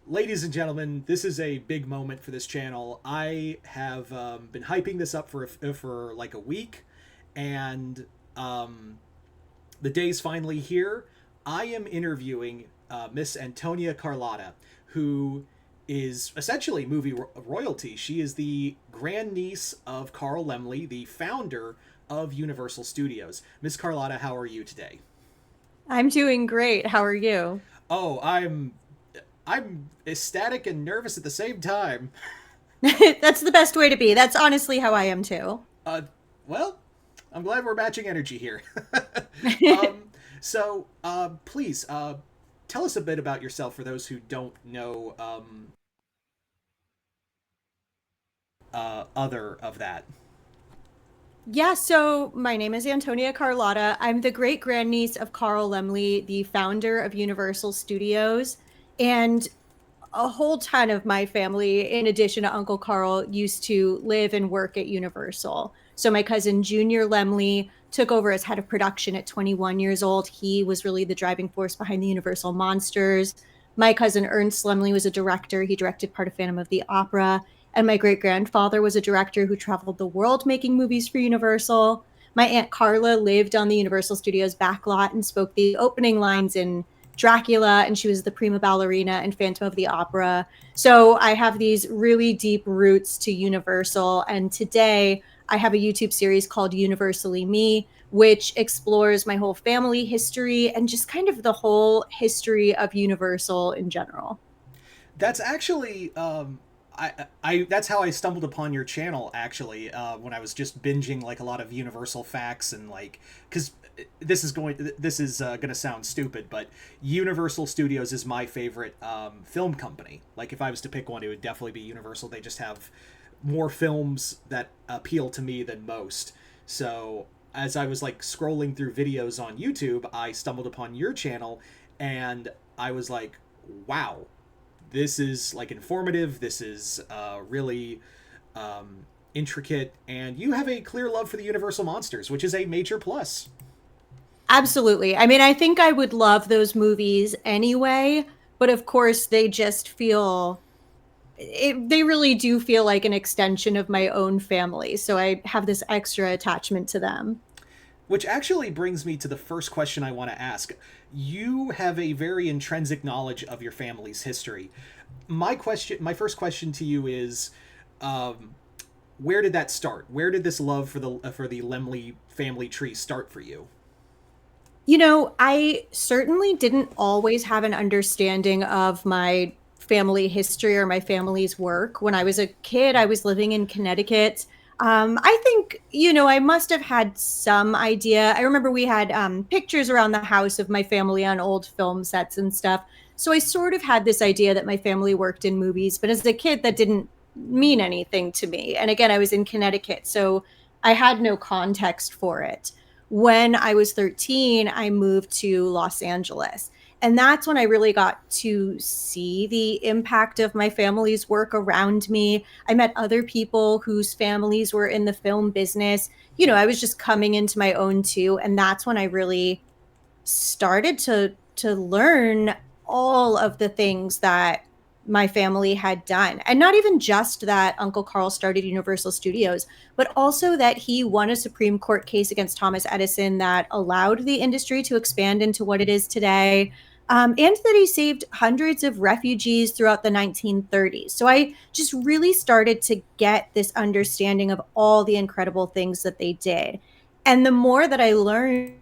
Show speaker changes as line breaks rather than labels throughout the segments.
Ladies and gentlemen, this is a big moment for this channel. I have been hyping this up for like a week, and um, the day's finally here. I am interviewing Miss Antonia Carlotta, who is essentially royalty. She is the grandniece of Carl Laemmle, the founder of Universal Studios. Miss Carlotta, how are you today?
I'm doing great. How are you?
Oh, I'm ecstatic and nervous at the same time.
That's the best way to be. That's honestly how I am too.
Uh, well, I'm glad we're matching energy here. um, please, tell us a bit about yourself for those who don't know other of that.
Yeah, so my name is Antonia Carlotta. I'm the great grandniece of Carl Laemmle, the founder of Universal Studios. And a whole ton of my family, in addition to Uncle Carl, used to live and work at Universal. So my cousin Junior Lemley took over as head of production at 21 years old. He was really the driving force behind the Universal Monsters. My cousin Ernst Lemley was a director. He directed part of Phantom of the Opera. And my great grandfather was a director who traveled the world making movies for Universal. My Aunt Carla lived on the Universal Studios backlot and spoke the opening lines in Dracula, and she was the prima ballerina in Phantom of the Opera. So I have these really deep roots to Universal. And today I have a YouTube series called Universally Me, which explores my whole family history and just kind of the whole history of Universal in general.
That's actually I that's how I stumbled upon your channel actually when I was just binging like a lot of Universal facts and like because this is going to sound stupid, but Universal Studios is my favorite film company. Like if I was to pick one, it would definitely be Universal. They just have more films that appeal to me than most. So as I was like scrolling through videos on YouTube, I stumbled upon your channel, and I was like, wow, this is like informative. This is really intricate, and you have a clear love for the Universal monsters, which is a major plus.
Absolutely. I mean, I think I would love those movies anyway, but of course, they really do feel like an extension of my own family. So I have this extra attachment to them.
Which actually brings me to the first question I want to ask. You have a very intrinsic knowledge of your family's history. My first question to you is, um, where did that start? Where did this love for the Lemley family tree start for you?
I certainly didn't always have an understanding of my family history or my family's work. When I was a kid, I was living in Connecticut. I think, I must have had some idea. I remember we had pictures around the house of my family on old film sets and stuff. So I sort of had this idea that my family worked in movies, but as a kid, that didn't mean anything to me. And again, I was in Connecticut, so I had no context for it. When I was 13, I moved to Los Angeles. And that's when I really got to see the impact of my family's work around me. I met other people whose families were in the film business. I was just coming into my own too. And that's when I really started to learn all of the things that my family had done. And not even just that Uncle Carl started Universal Studios, but also that he won a Supreme Court case against Thomas Edison that allowed the industry to expand into what it is today. And that he saved hundreds of refugees throughout the 1930s. So I just really started to get this understanding of all the incredible things that they did. And the more that I learned,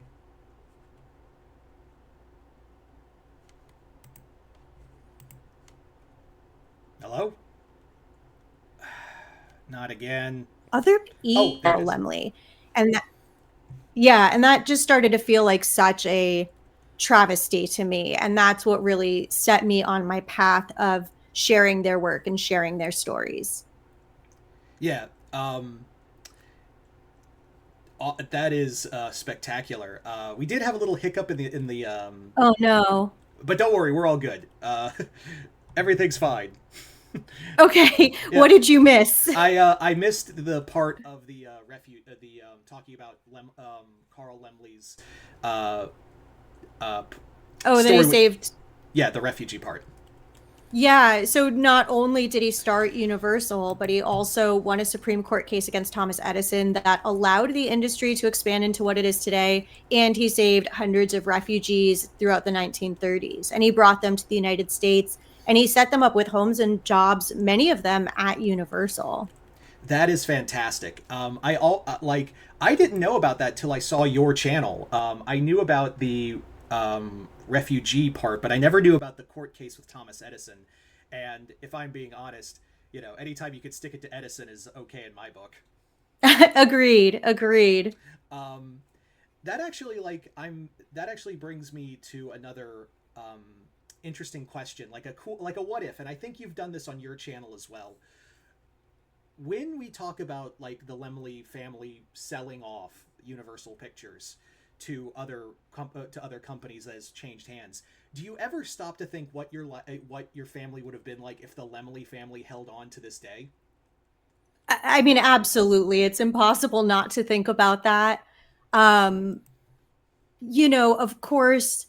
Hello? Not again.
other
Oh, there it
people,
is.
Lemley. And that, yeah, and that just started to feel like such a travesty to me. And that's what really set me on my path of sharing their work and sharing their stories.
Yeah. That is spectacular. We did have a little hiccup in the
Oh no.
but don't worry, we're all good. Everything's fine.
Okay,
Yeah,
what did you miss?
I missed the part of the the talking about Carl Lemley's uh,
Oh, that he
story with
saved.
yeah the refugee part.
Yeah, so not only did he start Universal, but he also won a Supreme Court case against Thomas Edison that allowed the industry to expand into what it is today. And he saved hundreds of refugees throughout the 1930s. And he brought them to the United States and he set them up with homes and jobs, many of them at Universal.
That is fantastic. I didn't know about that till I saw your channel. I knew about the refugee part, but I never knew about the court case with Thomas Edison. And if I'm being honest, anytime you could stick it to Edison is okay in my book.
Agreed, agreed.
Um, that actually brings me to another interesting question, like a what if, and I think you've done this on your channel as well. When we talk about like the Lemley family selling off Universal Pictures to to other companies that has changed hands, do you ever stop to think what your family would have been like if the Lemley family held on to this day?
I mean, absolutely. It's impossible not to think about that. Um, of course,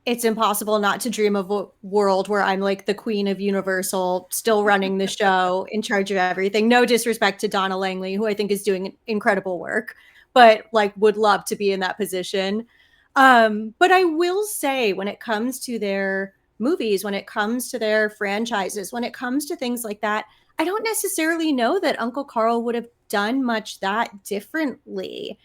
it's impossible not to dream of a world where I'm like the queen of Universal, still running the show, in charge of everything. No disrespect to Donna Langley, who I think is doing incredible work, but like would love to be in that position. But I will say, when it comes to their movies, when it comes to their franchises, when it comes to things like that, I don't necessarily know that Uncle Carl would have done much that differently.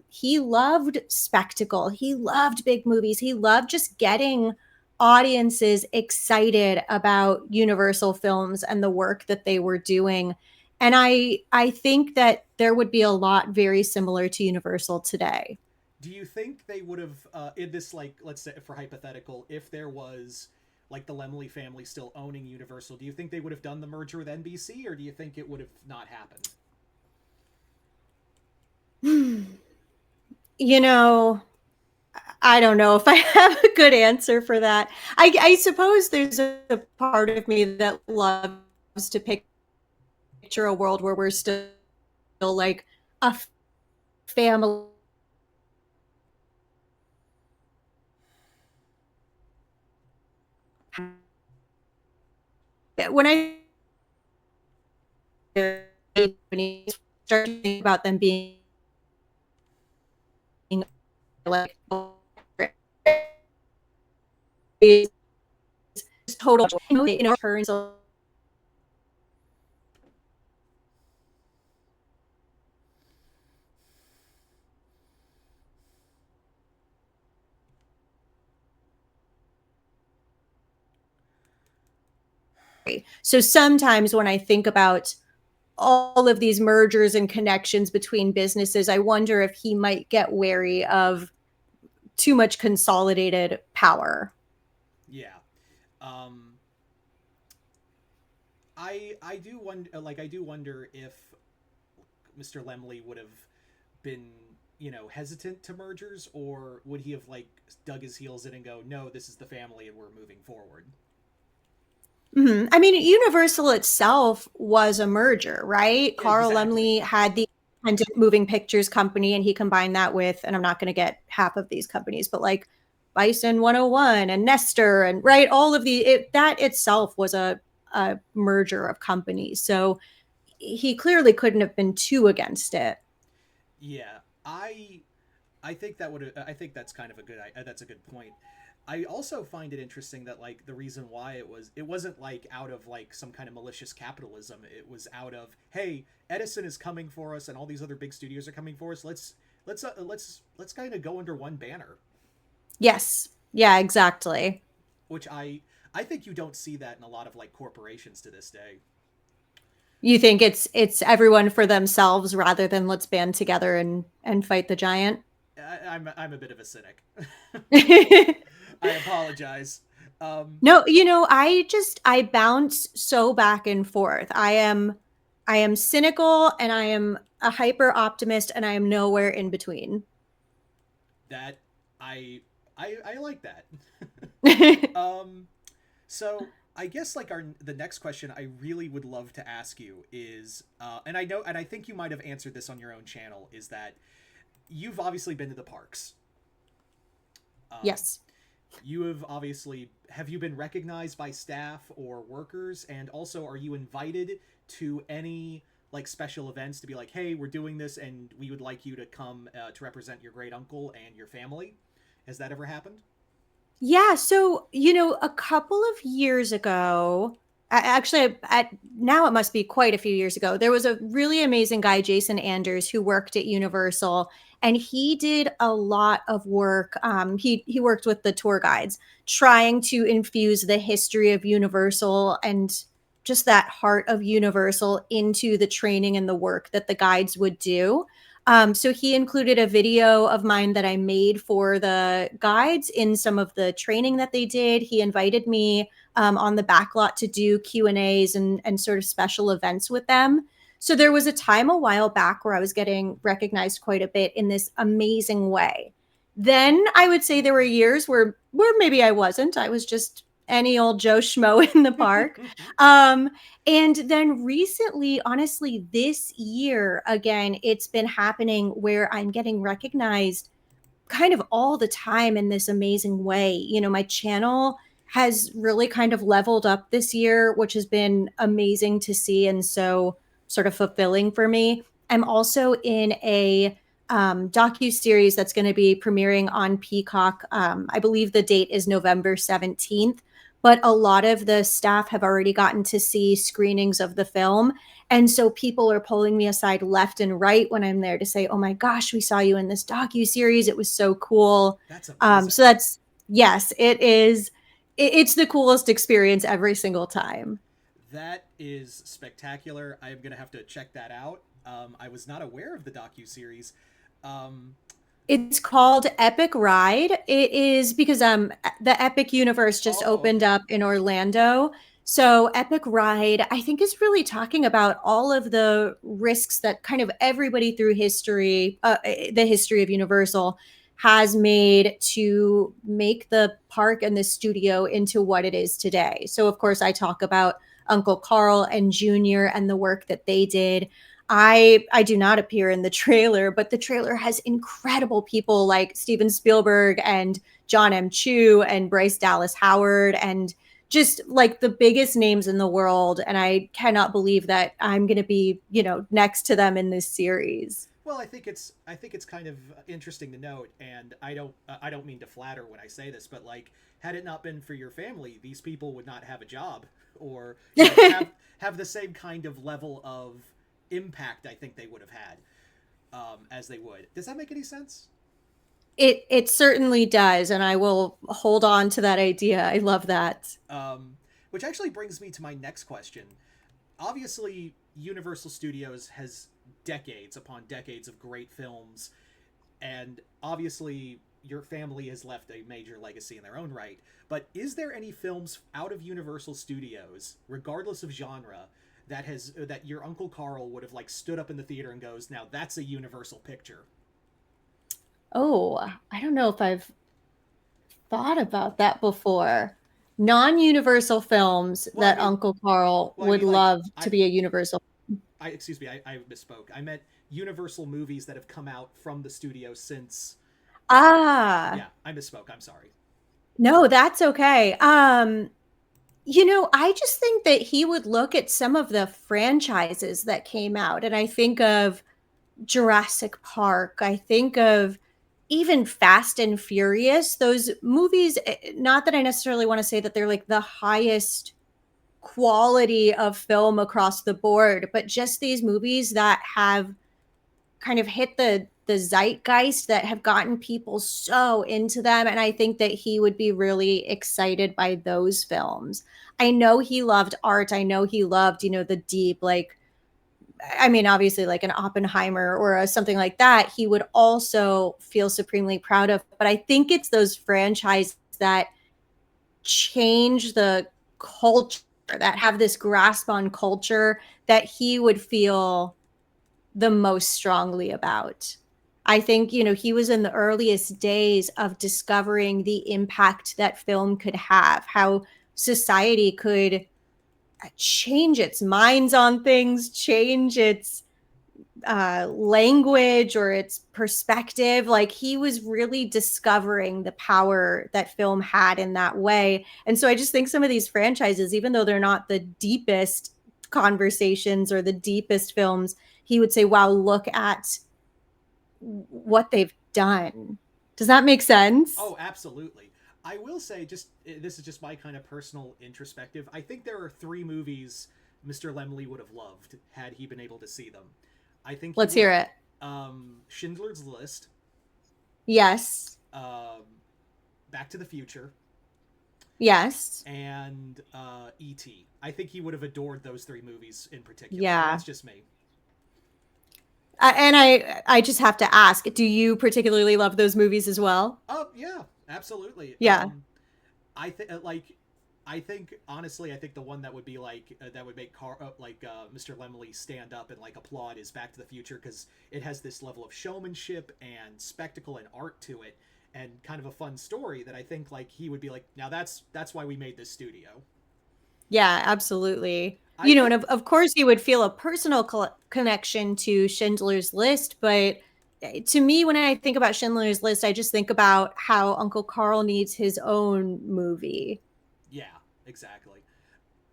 He loved spectacle. He loved big movies. He loved just getting audiences excited about Universal films and the work that they were doing. And I think that there would be a lot very similar to Universal today.
Do you think they would have in this, like, let's say for hypothetical, if there was like the Lemley family still owning Universal, do you think they would have done the merger with NBC, or do you think it would have not happened?
You know, I don't know if I have a good answer for that. I suppose there's a part of me that loves to picture a world where we're still like a family. When I start to think about them being like total turns. So sometimes when I think about all of these mergers and connections between businesses, I wonder if he might get wary of too much consolidated power.
Yeah. Um, I do wonder, I do wonder if Mr. Lemley would have been, hesitant to mergers, or would he have like dug his heels in and go, no, this is the family and we're moving forward?
Mm-hmm. I mean, Universal itself was a merger, right? Carl
Exactly.
Lemley had the independent moving pictures company, and he combined that with, and I'm not going to get half of these companies, but like Bison 101 and Nestor, and right, all of that itself was a merger of companies. So he clearly couldn't have been too against it.
Yeah. I think that would I think that's kind of a that's a good point. I also find it interesting that like the reason why it wasn't like out of like some kind of malicious capitalism. It was out of, hey, Edison is coming for us and all these other big studios are coming for us. Let's kind of go under one banner,
Yes. Yeah, exactly.
which I think you don't see that in a lot of like corporations to this day.
You think it's everyone for themselves rather than let's band together and fight the giant?
I'm a bit of a cynic. I apologize. Um,
No, I bounce so back and forth. I am cynical and I am a hyper optimist and I am nowhere in between.
that I like that. Um, so I guess like our the next question I really would love to ask you is, and I know, and I think you might have answered this on your own channel, is that you've obviously been to the parks. Um,
Yes.
You have obviously, have you been recognized by staff or workers, and also are you invited to any like special events to be like, hey, we're doing this and we would like you to come to represent your great uncle and your family? Has that ever happened?
Yeah, so, a couple of years ago, actually, now it must be quite a few years ago, there was a really amazing guy, Jason Anders, who worked at Universal, and he did a lot of work. He worked with the tour guides, trying to infuse the history of Universal and just that heart of Universal into the training and the work that the guides would do. So he included a video of mine that I made for the guides in some of the training that they did. He invited me on the backlot to do Q&As and sort of special events with them. So there was a time a while back where I was getting recognized quite a bit in this amazing way. Then I would say there were years where maybe I wasn't. I was just any old Joe Schmo in the park. Um, and then recently, honestly, this year, again, it's been happening where I'm getting recognized kind of all the time in this amazing way. My channel has really kind of leveled up this year, which has been amazing to see and so sort of fulfilling for me. I'm also in a docu series that's going to be premiering on Peacock. I believe the date is November 17th, but a lot of the staff have already gotten to see screenings of the film. And so people are pulling me aside left and right when I'm there to say, "Oh my gosh, we saw you in this docu series. It was so cool."
That's
So
amazing.
that's yes, it is. It's the coolest experience every single time.
That is spectacular. I am gonna have to check that out. I was not aware of the docu series. Um,
It's called Epic Ride. It is because the Epic Universe just
oh,
opened
okay.
up in Orlando. So Epic Ride, I think, is really talking about all of the risks that kind of everybody through history, the history of Universal, has made to make the park and the studio into what it is today. So of course, I talk about Uncle Carl and Junior and the work that they did. I do not appear in the trailer, but the trailer has incredible people like Steven Spielberg and John M. Chu and Bryce Dallas Howard and just like the biggest names in the world. And I cannot believe that I'm going to be, next to them in this series.
Well, I think it's kind of interesting to note, and I don't mean to flatter when I say this, but like, had it not been for your family, these people would not have a job, or have the same kind of level of impact I think they would have had as they would. Does that make any sense?
It certainly does, and I will hold on to that idea. I love that.
Um, which actually brings me to my next question. Obviously, Universal Studios has decades upon decades of great films, and obviously your family has left a major legacy in their own right. But is there any films out of Universal Studios, regardless of genre, that your Uncle Carl would have like stood up in the theater and goes, "Now that's a Universal picture"?
Oh, I don't know if I've thought about that before. Non-universal films
Well, I
that
mean,
Uncle Carl
I
would
mean like
love to be a universal.
I excuse me, I misspoke. I meant Universal movies that have come out from the studio since.
Ah,
Yeah, I misspoke. I'm sorry.
no, that's okay. I just think that he would look at some of the franchises that came out, and I think of Jurassic Park. I think of even Fast and Furious. Those movies, not that I necessarily want to say that they're like the highest quality of film across the board, but just these movies that have kind of hit the zeitgeist that have gotten people so into them, and I think that he would be really excited by those films. I know he loved art. I know he loved, the deep, like, I mean, obviously like an Oppenheimer or something like that, he would also feel supremely proud of, but I think it's those franchises that change the culture, that have this grasp on culture, that he would feel the most strongly about. I think, he was in the earliest days of discovering the impact that film could have, how society could change its minds on things, change its language or its perspective. Like he was really discovering the power that film had in that way. And so I just think some of these franchises, even though they're not the deepest conversations or the deepest films, he would say, wow, look at what they've done. Does that make sense?
Oh, absolutely. I will say, just this is just my kind of personal introspective. I think there are three movies Mr. Lemley would have loved had he been able to see them. I think he
Let's
would.
hear it.
Schindler's List,
Yes.
um, Back to the Future,
Yes.
and E.T. I think he would have adored those three movies in particular.
Yeah.
That's just me.
And I just have to ask, do you particularly love those movies as well?
Oh yeah, absolutely.
Yeah.
I think I think honestly, I think the one that would be like that would make Mr. Lemley stand up and like applaud is Back to the Future because it has this level of showmanship and spectacle and art to it, and kind of a fun story that I think like he would be like, now that's why we made this studio.
Yeah, absolutely.
I
And
think
of course you would feel a personal connection to Schindler's List, but to me, when I think about Schindler's List, I just think about how Uncle Carl needs his own movie.
yeah, exactly.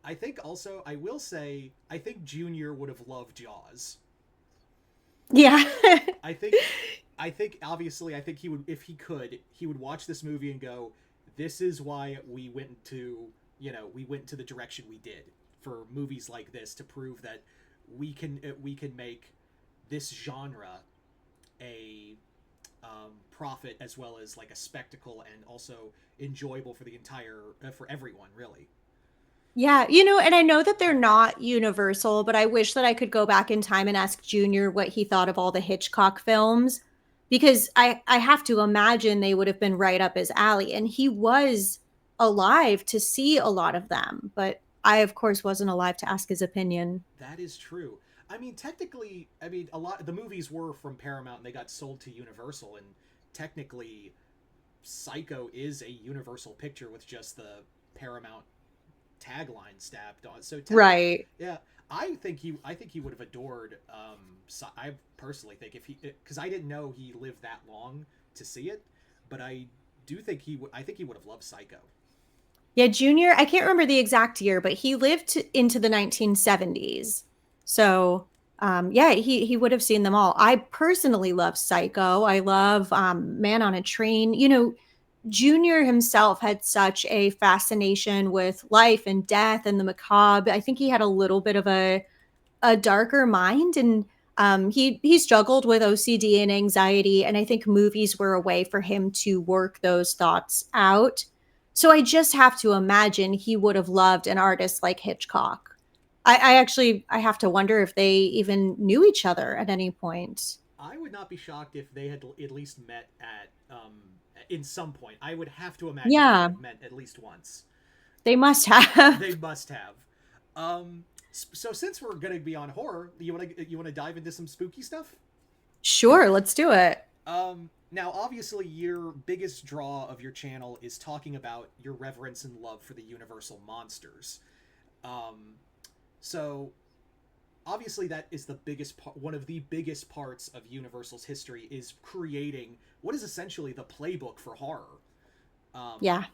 I think also I will say I think Junior would have loved Jaws.
Yeah.
I think obviously I think he would if he could he would watch this movie and go, this is why we went to we went to the direction we did for movies like this to prove that we can make this genre a profit as well as like a spectacle and also enjoyable for the entire for everyone really.
Yeah, and I know that they're not universal, but I wish that I could go back in time and ask Junior what he thought of all the Hitchcock films because I have to imagine they would have been right up his alley and he was alive to see a lot of them, but I of course wasn't alive to ask his opinion.
That is true. I mean, technically, I mean, a lot the movies were from Paramount and they got sold to Universal, and technically, Psycho is a Universal picture with just the Paramount tagline stamped on. So technically,
Right.
yeah, I think he would have adored. I personally think if he because I didn't know he lived that long to see it, but I do think he would. I think he would have loved Psycho.
Yeah, Junior, I can't remember the exact year, but he lived into the 1970s. So, yeah, he would have seen them all. I personally love Psycho. I love Man on a Train. Junior himself had such a fascination with life and death and the macabre. I think he had a little bit of a darker mind, and he struggled with OCD and anxiety, and I think movies were a way for him to work those thoughts out. So I just have to imagine he would have loved an artist like Hitchcock. I actually I have to wonder if they even knew each other at any point.
I would not be shocked if they had at least met at in some point. I would have to imagine they would
Yeah,
have met at least once.
they must
They
have.
must have. So since we're gonna be on horror, you wanna dive into some spooky stuff?
Sure, let's do it.
Now obviously your biggest draw of your channel is talking about your reverence and love for the Universal monsters. Um, so obviously that is the biggest one of the biggest parts of Universal's history is creating what is essentially the playbook for horror. Um,
Yeah.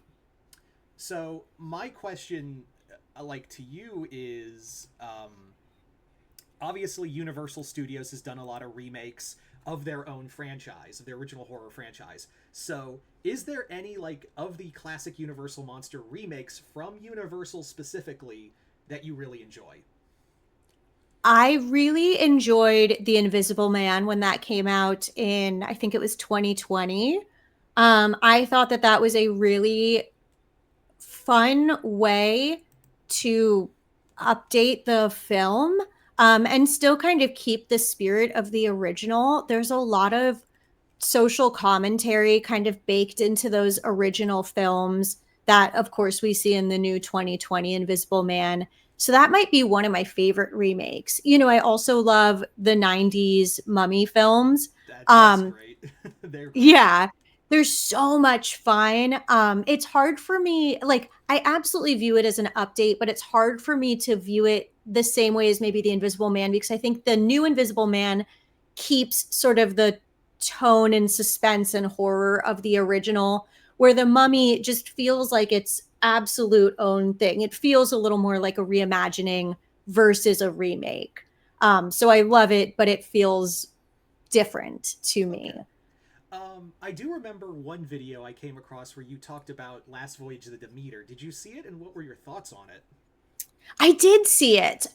so my question, like to you, is obviously Universal Studios has done a lot of remakes of their own franchise, of their original horror franchise. So is there any like of the classic Universal monster remakes from Universal specifically that you really enjoy?
I really enjoyed The Invisible Man when that came out in, I think it was 2020. I thought that that was a really fun way to update the film and still kind of keep the spirit of the original. There's a lot of social commentary kind of baked into those original films that, of course, we see in the new 2020 Invisible Man. So that might be one of my favorite remakes. I also love the 90s mummy films.
That's
Um,
great. They're great.
yeah, there's so much fun. It's hard for me, like, I absolutely view it as an update, but it's hard for me to view it the same way as maybe The Invisible Man because I think the new Invisible Man keeps sort of the tone and suspense and horror of the original, where the Mummy just feels like its absolute own thing. It feels a little more like a reimagining versus a remake. So I love it, but it feels different to me.
Okay. I do remember one video I came across where you talked about Last Voyage of the Demeter. Did you see it, and what were your thoughts on it?
I did see it.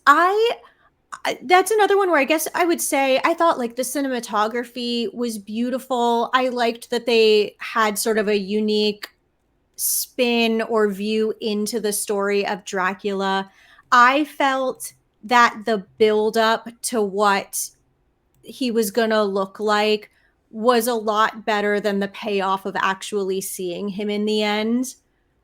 That's another one where I guess I would say I thought like the cinematography was beautiful. I liked that they had sort of a unique spin or view into the story of Dracula. I felt that the build up to what he was going to look like was a lot better than the payoff of actually seeing him in the end.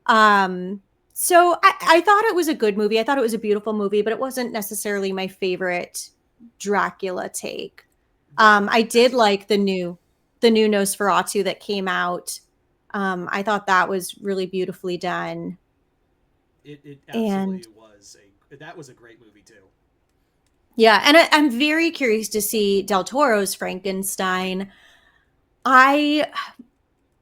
Um, so I thought it was a good movie. I thought it was a beautiful movie, but it wasn't necessarily my favorite Dracula take.
That
I did
that's
like the new Nosferatu that came out. I thought that was really beautifully done.
it
And
absolutely was a that was a great movie too.
yeah, and I'm very curious to see Del Toro's Frankenstein. I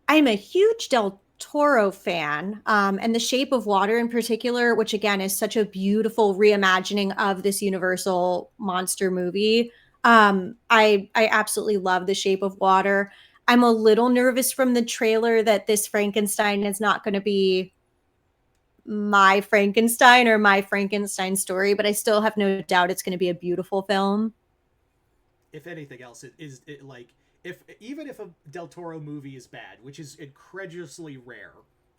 I'm a huge Del Toro fan, and The Shape of Water in particular, which again is such a beautiful reimagining of this Universal monster movie. I absolutely love The Shape of Water. I'm a little nervous from the trailer that this Frankenstein is not going to be my Frankenstein or my Frankenstein story, but I still have no doubt it's going to be a beautiful film.
If anything else, it is it like if even if a Del Toro movie is bad, which is incredulously rare,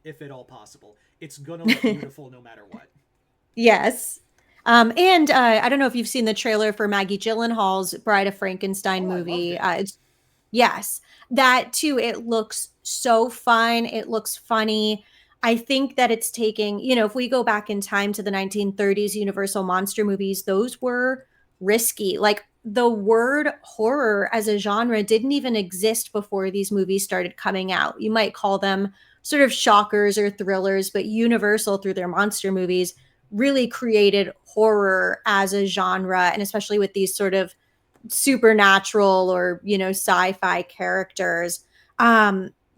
if at all possible, it's gonna look beautiful no matter what.
Yes. And I don't know if you've seen the trailer for Maggie Gyllenhaal's Bride of Frankenstein
Oh, I loved
movie.
it.
Yes, that too. It looks so fun. It looks funny. I think that it's taking, if we go back in time to the 1930s Universal monster movies, those were risky. Like the word horror as a genre didn't even exist before these movies started coming out. You might call them sort of shockers or thrillers, but Universal, through their monster movies, really created horror as a genre. And especially with these sort of supernatural or sci-fi characters.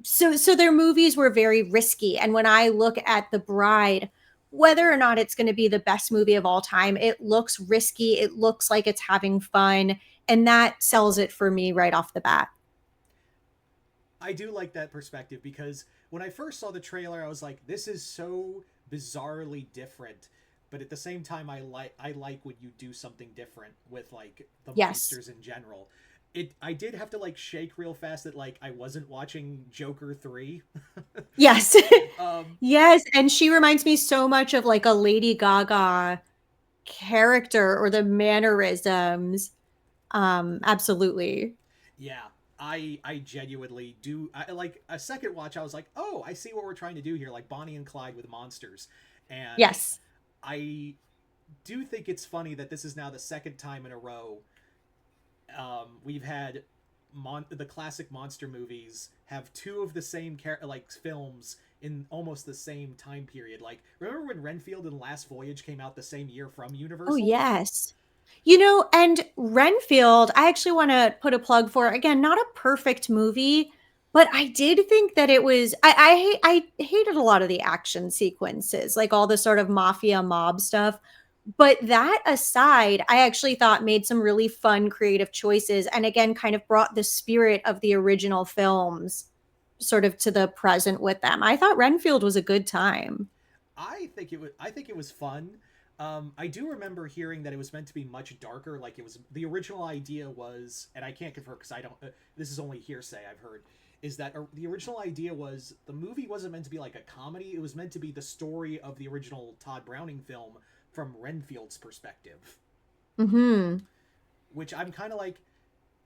So their movies were very risky, and when I look at The Bride, whether or not it's going to be the best movie of all time, it looks risky, it looks like it's having fun, and that sells it for me right off the bat.
I do like that perspective because when I first saw the trailer, I was like, "This is so bizarrely different," but at the same time, I like when you do something different with like the
Yes.
monsters in general. I did have to like shake real fast that like I wasn't watching Joker 3.
Yes.
um
Yes, and she reminds me so much of like a Lady Gaga character or the mannerisms. Absolutely.
yeah, I genuinely do. I like a second watch. I was like, oh, I see what we're trying to do here, like Bonnie and Clyde with monsters, and
Yes.
I do think it's funny that this is now the second time in a row we've had the classic monster movies have two of the same like films in almost the same time period. Like, remember when Renfield and Last Voyage came out the same year from
Oh,
Universal?
yes. And Renfield, I actually want to put a plug for, again, not a perfect movie, but I did think that it was I hated a lot of the action sequences, like all the sort of mafia mob stuff. But that aside, I actually thought made some really fun creative choices and again kind of brought the spirit of the original films sort of to the present with them. I thought Renfield was a good time.
I think it was fun. I do remember hearing that it was meant to be much darker. Like, it was the original idea was, and I can't confirm because I don't. This is only hearsay I've heard. Is that the original idea was the movie wasn't meant to be like a comedy. It was meant to be the story of the original Todd Browning film from Renfield's perspective,
Mhm.
which I'm kind of like.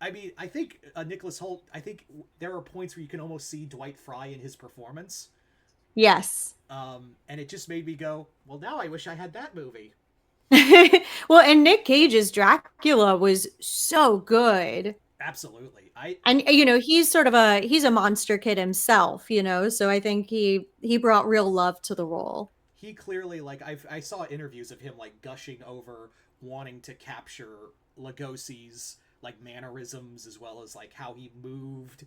I mean, I think Nicholas Holt. I think there are points where you can almost see Dwight Fry in his performance,
Yes.
and it just made me go, "Well, now I wish I had that movie."
Well, and Nick Cage's Dracula was so good.
Absolutely. I
And he's a monster kid himself, so I think he brought real love to the role.
he clearly like I saw interviews of him like gushing over wanting to capture Lugosi's like mannerisms as well as like how he moved,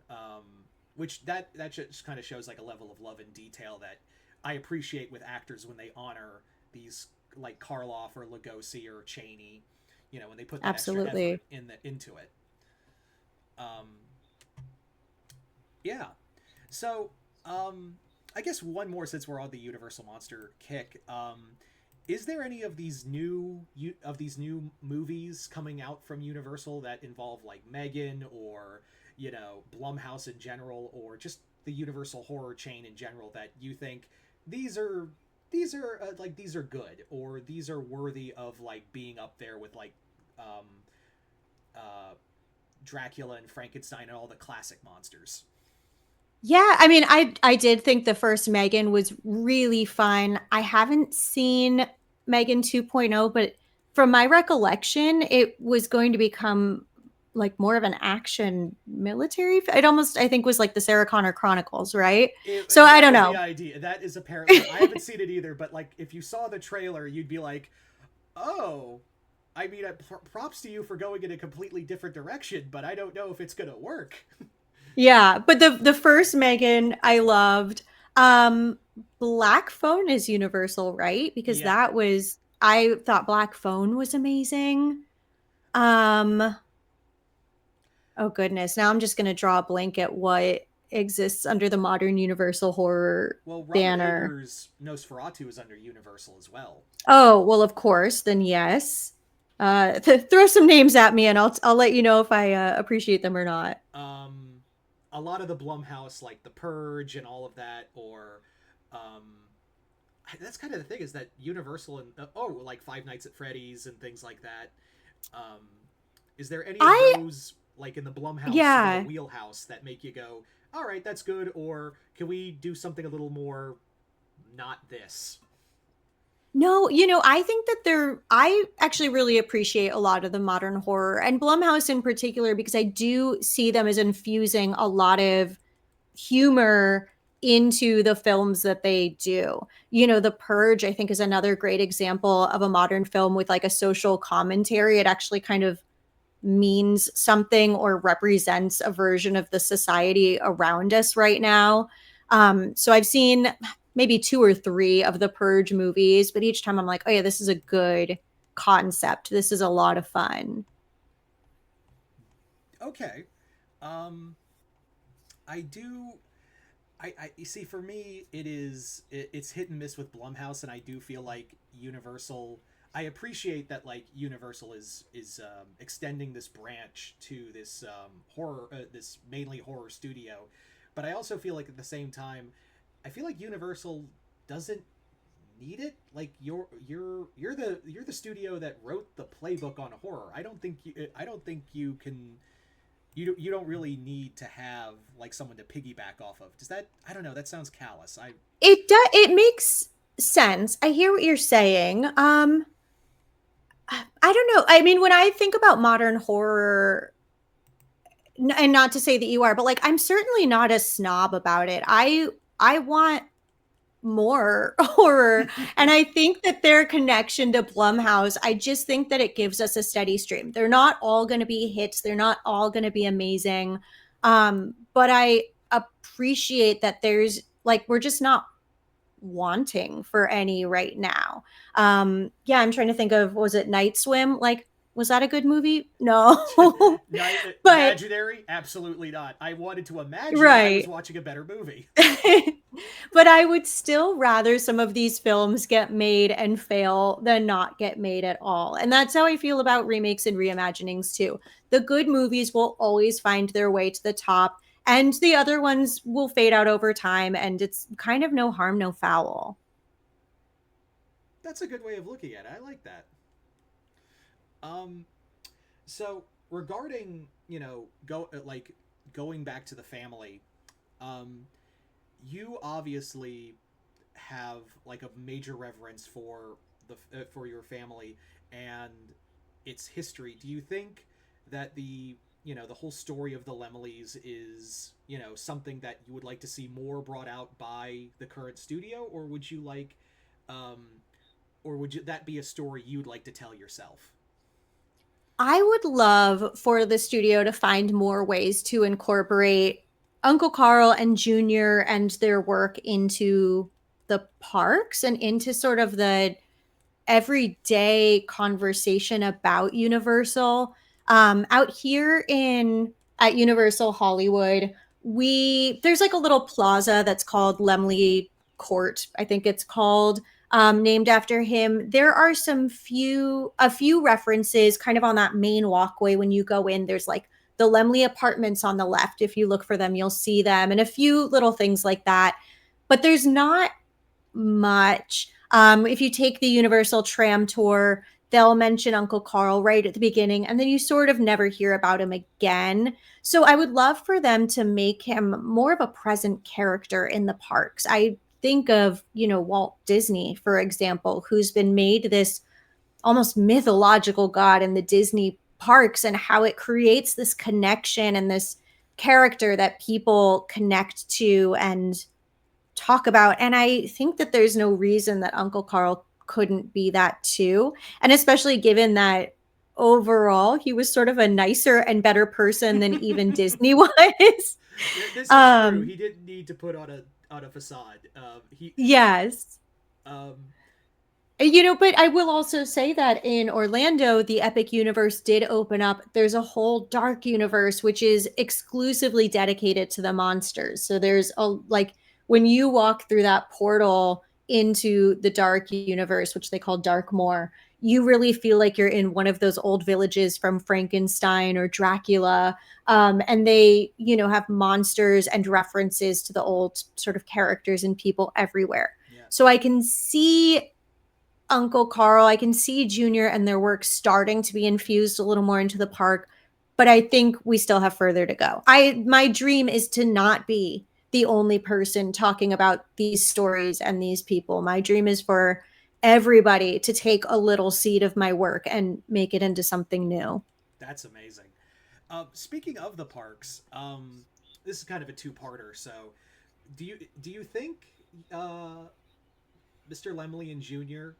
um, which that just kind of shows like a level of love and detail that I appreciate with actors when they honor these like Karloff or Lugosi or Cheney, you know, when they put that extra effort
Absolutely.
into it. Um, yeah. So, I guess one more since we're on the Universal Monster kick. Is there any of these new movies coming out from Universal that involve like Megan or you know Blumhouse in general or just the Universal horror chain in general that you think these are these are good or these are worthy of like being up there with like um, uh, Dracula and Frankenstein and all the classic monsters?
Yeah, I mean, I did think the first Megan was really fun. I haven't seen Megan 2.0, but from my recollection, it was going to become like more of an action military. It almost, I think, was like the Sarah Connor Chronicles, right? So I
That
don't
was the
know.
idea. That is apparently I haven't seen it either, but like if you saw the trailer, you'd be like, "Oh, I mean, props to you for going in a completely different direction, but I don't know if it's gonna work."
Yeah, but the first Megan I loved. Um Black Phone is Universal, right? Because
Yeah.
that was, I thought Black Phone was amazing. Um oh goodness, now I'm just going to draw a blank at what exists under the modern Universal horror
Well, Robert
banner.
Eggers' Nosferatu is under Universal as well.
Oh, well of course, then yes. Throw some names at me and I'll let you know if I appreciate them or not.
Um, a lot of the Blumhouse, like The Purge and all of that, or um, that's kind of the thing is that Universal and like Five Nights at Freddy's and things like that. Um, is there any of
I
those like in the Blumhouse sort of
Yeah.
wheelhouse that make you go, all right, that's good, or can we do something a little more not this?
No, I think that I actually really appreciate a lot of the modern horror and Blumhouse in particular because I do see them as infusing a lot of humor into the films that they do. The Purge, I think, is another great example of a modern film with like a social commentary. It actually kind of means something or represents a version of the society around us right now. So I've seen maybe two or three of the Purge movies, but each time I'm like, oh yeah, this is a good concept. This is a lot of fun.
Okay. Um, I do. I you see for me it's hit and miss with Blumhouse, and I do feel like Universal. I appreciate that like Universal is extending this branch to this horror this mainly horror studio, but I also feel like at the same time, I feel like Universal doesn't need it. Like you're the studio that wrote the playbook on horror. I don't think you can you don't really need to have like someone to piggyback off of. Does that I don't know, that sounds callous. I
It makes sense. I hear what you're saying. I don't know. I mean, when I think about modern horror, and not to say that you are, but like I'm certainly not a snob about it. I want more horror, and I think that their connection to Blumhouse, I just think that it gives us a steady stream. They're not all going to be hits. They're not all going to be amazing. But I appreciate that there's like we're just not wanting for any right now. Yeah, I'm trying to think of, was it Night Swim? Like, was that a good movie? No. But
Imaginary? Absolutely not. I wanted to imagine that I was
right.
watching a better movie.
But I would still rather some of these films get made and fail than not get made at all. And that's how I feel about remakes and reimaginings too. The good movies will always find their way to the top, and the other ones will fade out over time. And it's kind of no harm, no foul.
That's a good way of looking at it. I like that. Um, so regarding go like going back to the family, um, you obviously have like a major reverence for your family and its history. Do you think that the whole story of the Lemleys is something that you would like to see more brought out by the current studio, or would you like um, that be a story you'd like to tell yourself?
I would love for the studio to find more ways to incorporate Uncle Carl and Junior and their work into the parks and into sort of the everyday conversation about Universal. Out here in at Universal Hollywood, we there's like a little plaza that's called Lemley Court, I think it's called, named after him. There are a few references kind of on that main walkway when you go in. There's like the Lemley apartments on the left. If you look for them, you'll see them, and a few little things like that. But there's not much. If you take the Universal Tram Tour, they'll mention Uncle Carl right at the beginning, and then you sort of never hear about him again. So I would love for them to make him more of a present character in the parks. I think of, Walt Disney, for example, who's been made this almost mythological god in the Disney parks, and how it creates this connection and this character that people connect to and talk about. And I think that there's no reason that Uncle Carl couldn't be that too. And especially given that overall he was sort of a nicer and better person than even Disney was.
This is true. He didn't need to put on a facade.
Yes.
Um,
But I will also say that in Orlando, the Epic Universe did open up. There's a whole dark universe, which is exclusively dedicated to the monsters. So there's like, when you walk through that portal into the dark universe, which they call Darkmoor, you really feel like you're in one of those old villages from Frankenstein or Dracula. And they, have monsters and references to the old sort of characters and people everywhere.
yeah.
So I can see Uncle Carl, I can see Junior and their work starting to be infused a little more into the park, but I think we still have further to go. My dream is to not be the only person talking about these stories and these people. My dream is for everybody to take a little seed of my work and make it into something new.
That's amazing. Speaking of the parks, this is kind of a two-parter. So, do you think Mr. Lemley and Junior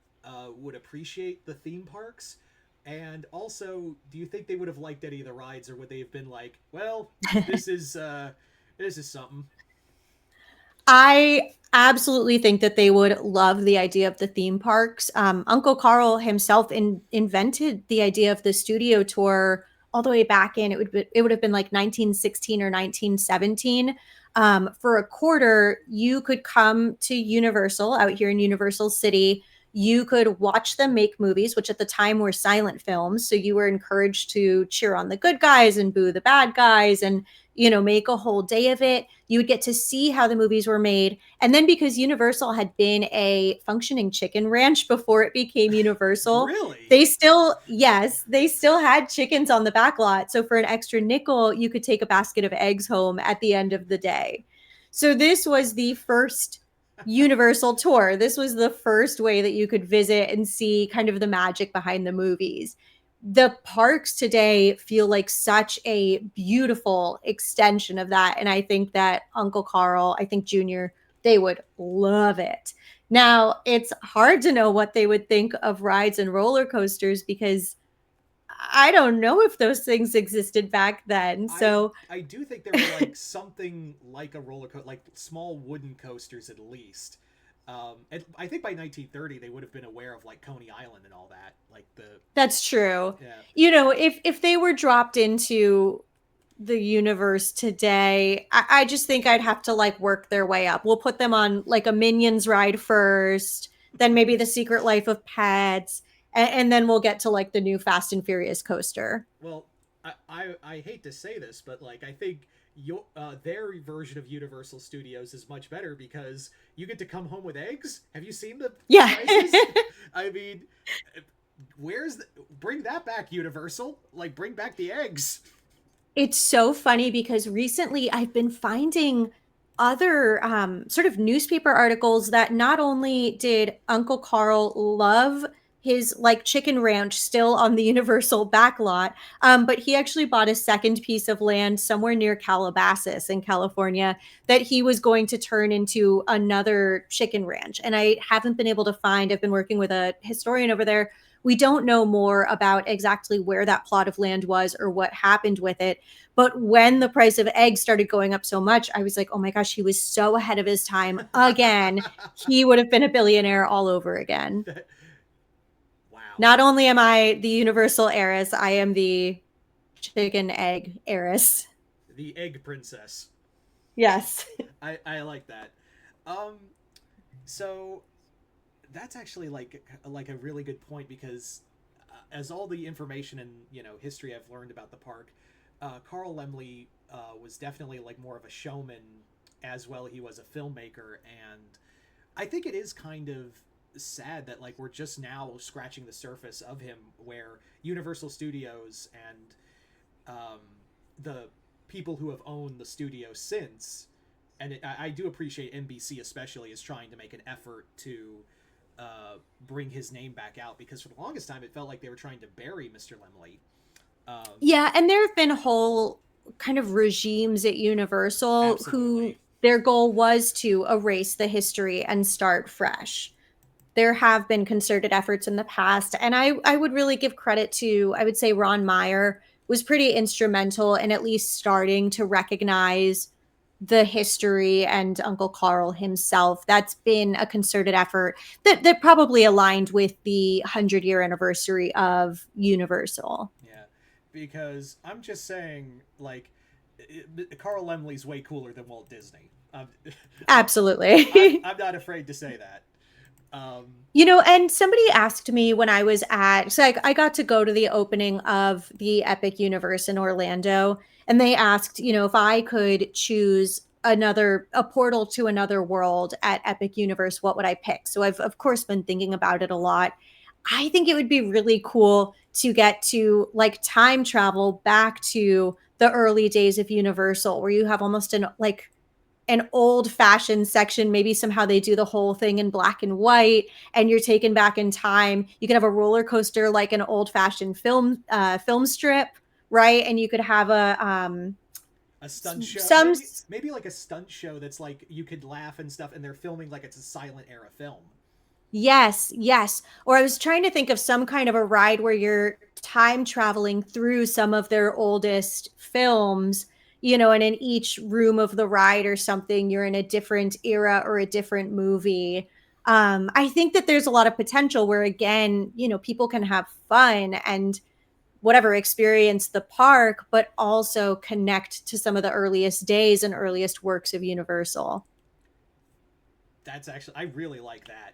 would appreciate the theme parks? And also, do you think they would have liked any of the rides, or would they have been like, "Well, this is something"?
I absolutely think that they would love the idea of the theme parks. Uncle Carl himself invented the idea of the studio tour all the way back in it would have been like 1916 or 1917. For a quarter, you could come to Universal out here in Universal City. You could watch them make movies, which at the time were silent films. So you were encouraged to cheer on the good guys and boo the bad guys and, make a whole day of it. You would get to see how the movies were made. And then because Universal had been a functioning chicken ranch before it became Universal,
Really?
they still had chickens on the back lot. So for an extra nickel, you could take a basket of eggs home at the end of the day. So this was the first Universal tour. This was the first way that you could visit and see kind of the magic behind the movies. The parks today feel like such a beautiful extension of that. And I think that Uncle Carl, I think Junior, they would love it. Now, it's hard to know what they would think of rides and roller coasters because I don't know if those things existed back then. So
I do think there were like something like a roller coaster, like small wooden coasters at least. And I think by 1930 they would have been aware of like Coney Island and all that, like the.
that's true.
Yeah.
If they were dropped into the universe today, I just think I'd have to like work their way up. We'll put them on like a Minions ride first, then maybe the Secret Life of Pets, and then we'll get to like the new Fast and Furious coaster.
Well, I hate to say this, but like I think their version of Universal Studios is much better because you get to come home with eggs. Have you seen the
Yeah.
prices? I mean, bring that back, Universal? Like bring back the eggs.
It's so funny because recently I've been finding other sort of newspaper articles that not only did Uncle Carl love his like chicken ranch still on the Universal backlot, but he actually bought a second piece of land somewhere near Calabasas in California that he was going to turn into another chicken ranch. And I haven't been able to find, I've been working with a historian over there. We don't know more about exactly where that plot of land was or what happened with it. But when the price of eggs started going up so much, I was like, oh my gosh, he was so ahead of his time again. He would have been a billionaire all over again.
Wow.
Not only am I the universal heiress, I am the chicken egg heiress.
The egg princess.
Yes.
I like that. Um, so that's actually like a really good point because as all the information and history I've learned about the park, Carl Lemley was definitely like more of a showman as well. He was a filmmaker, and I think it is kind of sad that like we're just now scratching the surface of him, where Universal Studios and the people who have owned the studio since, and I do appreciate NBC especially is trying to make an effort to bring his name back out, because for the longest time it felt like they were trying to bury Mr. Lemley.
Yeah, and there have been whole kind of regimes at Universal who
Absolutely.
their goal was to erase the history and start fresh. There have been concerted efforts in the past, and I would really give credit to, I would say Ron Meyer was pretty instrumental in at least starting to recognize the history, and Uncle Carl himself. That's been a concerted effort that probably aligned with the 100-year anniversary of Universal.
Yeah, because I'm just saying, like, Carl Lemley's way cooler than Walt Disney. I'm,
Absolutely.
I'm not afraid to say that. Um,
And somebody asked me when I was at, so I got to go to the opening of the Epic Universe in Orlando, and they asked, if I could choose a portal to another world at Epic Universe, what would I pick? So I've, of course, been thinking about it a lot. I think it would be really cool to get to like time travel back to the early days of Universal, where you have almost an old fashioned section. Maybe somehow they do the whole thing in black and white and you're taken back in time. You can have a roller coaster like an old fashioned film strip, right? And you could have
a stunt show,
some
maybe like a stunt show that's like you could laugh and stuff, and they're filming like it's a silent era film.
yes, yes. Or I was trying to think of some kind of a ride where you're time traveling through some of their oldest films, and in each room of the ride or something, you're in a different era or a different movie. I think that there's a lot of potential where, again, people can have fun and whatever experience the park, but also connect to some of the earliest days and earliest works of Universal.
That's actually, I really like that.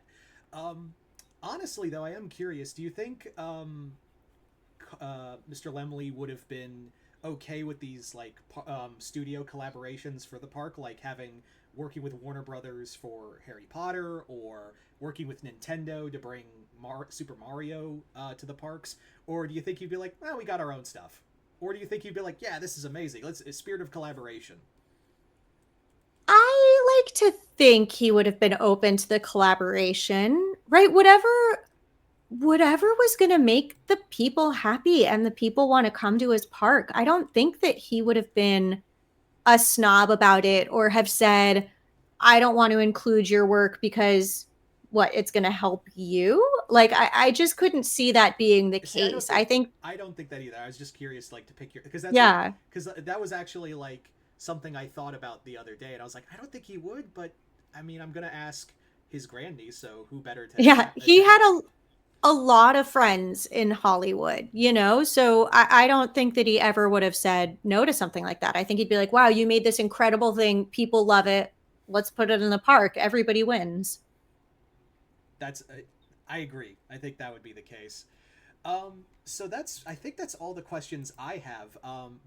Um, Honestly, though, I am curious. Do you think Mr. Lemley would have been okay with these like studio collaborations for the park, like having working with Warner Brothers for Harry Potter, or working with Nintendo to bring Super Mario to the parks? Or do you think you'd be like, "Well, we got our own stuff"? Or do you think you'd be like, "Yeah, this is amazing. Let's a spirit of collaboration"?
I like to think he would have been open to the collaboration, right? Whatever was going to make the people happy and the people want to come to his park. I don't think that he would have been a snob about it or have said, I don't want to include your work because it's going to help you. Like, I just couldn't see that being the
See,
case. I think,
I don't think that either. I was just curious, like, to pick your, because that's what,
yeah,
because that was actually like something I thought about the other day, and I was like, I don't think he would, but I mean, I'm gonna ask his grandniece, so who better
yeah, he
to
had
ask?
a lot of friends in Hollywood, so I don't think that he ever would have said no to something like that. I think he'd be like, wow, you made this incredible thing. People love it. Let's put it in the park. Everybody wins.
That's I agree. I think that would be the case. So that's I think that's all the questions I have.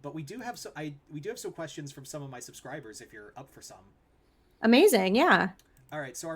But we do have some questions from some of my subscribers if you're up for some.
Amazing. Yeah.
All right, so our